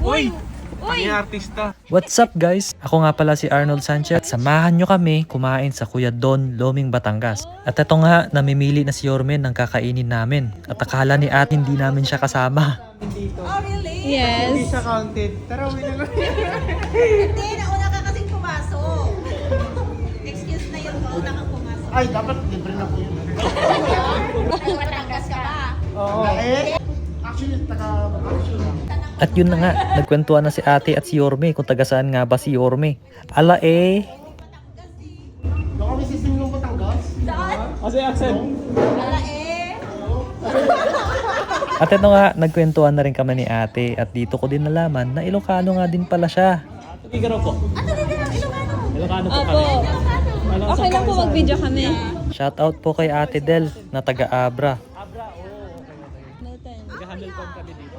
Uy! Uy! Artista. What's up guys? Ako nga pala si Arnold Sanchez at samahan nyo kami kumain sa Kuya Don, Loming, Batangas. At ito nga, namimili na si Yormen ng kakainin namin. At akala ni Ate hindi namin siya kasama. Oh, really? Hindi Yes. siya counted. Tara, uwi na lang. Hindi, nauna ka kasing pumasok. Excuse na yun, nauna kang pumasok. Ay, dapat libre na po yun. Batangas ka ba? Oo. Actually, taga-Batangas. At yun na nga, nagkwentuhan na si Ate at si Yorme kung taga saan nga ba si Yorme. Ala Doon kami sa Singlong Batangas. Saan? Kasi accent. Wala eh. At ito nga, nagkwentuhan na rin kami ni Ate at dito ko din nalaman na Ilocano nga din pala siya. Tigaro po. Ano din ang Ilocano? Ilocano po Opo. kami. Okay lang po mag-video kami. Shoutout po kay Ate Del na taga Abra. Handle po kami dito.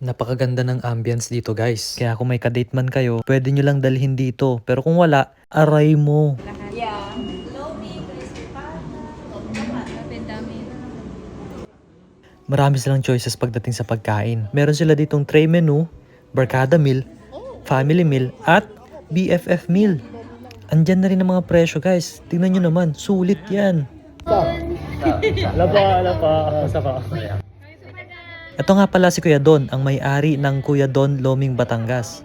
Napakaganda ng ambience dito guys. Kaya kung may kadate man kayo, pwede nyo lang dalhin dito. Pero kung wala, aray mo. Yeah. Lomi, crispy pata. Marami silang choices pagdating sa pagkain. Meron sila ditong tray menu, barkada meal, family meal, at BFF meal. Andyan na rin ang mga presyo guys. Tingnan nyo naman, sulit yan. Basta pa. Ito nga pala si Kuya Don, ang may-ari ng Kuya Don, Loming, Batangas.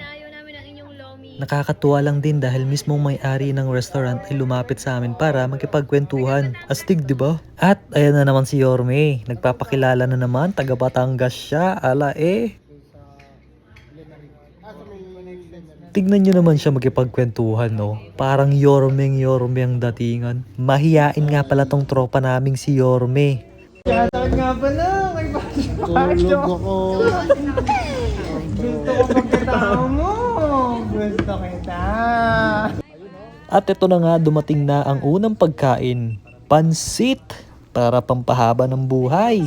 Nakakatuwa lang din dahil mismong may-ari ng restaurant ay lumapit sa amin para magkipagkwentuhan. Astig, di ba? At ayan na naman si Yorme. Nagpapakilala na naman, taga Batangas siya. Ala Tignan nyo naman siya magkipagkwentuhan, no? Parang Yorme ang datingan. Mahiyain nga pala tong tropa naming si Yorme. Shoutout nga pala. May tulog ako. Gusto ko pagkatao mo. Gusto kita. At ito na nga, dumating na ang unang pagkain. Pansit! Para pampahaba ng buhay.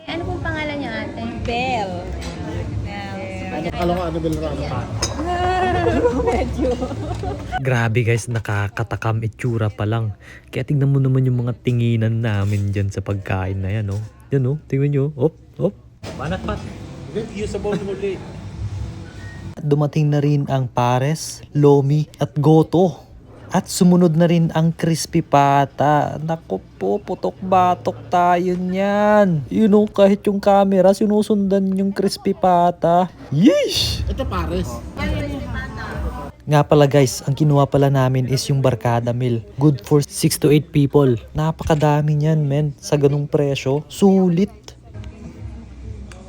Ano pong pangalan niyo, ate? Belle. Alam ko ano Belrano. Grabe guys, nakakatakam itsura pa lang. Kaya tignan mo naman yung mga tinginan namin dyan sa pagkain na yan, oh. Yan, oh. Tingnan nyo. Op. Banat pat. Usable ulit. Dumating na rin ang pares, lomi, at goto. At sumunod na rin ang crispy pata. Naku po, putok-batok tayo niyan. You know, kahit yung camera, sinusundan yung crispy pata. Yeesh! Ito pares. Nga pala guys, ang kinuha pala namin is yung barkada meal. Good for 6 to 8 people. Napakadami niyan men, sa ganung presyo. Sulit.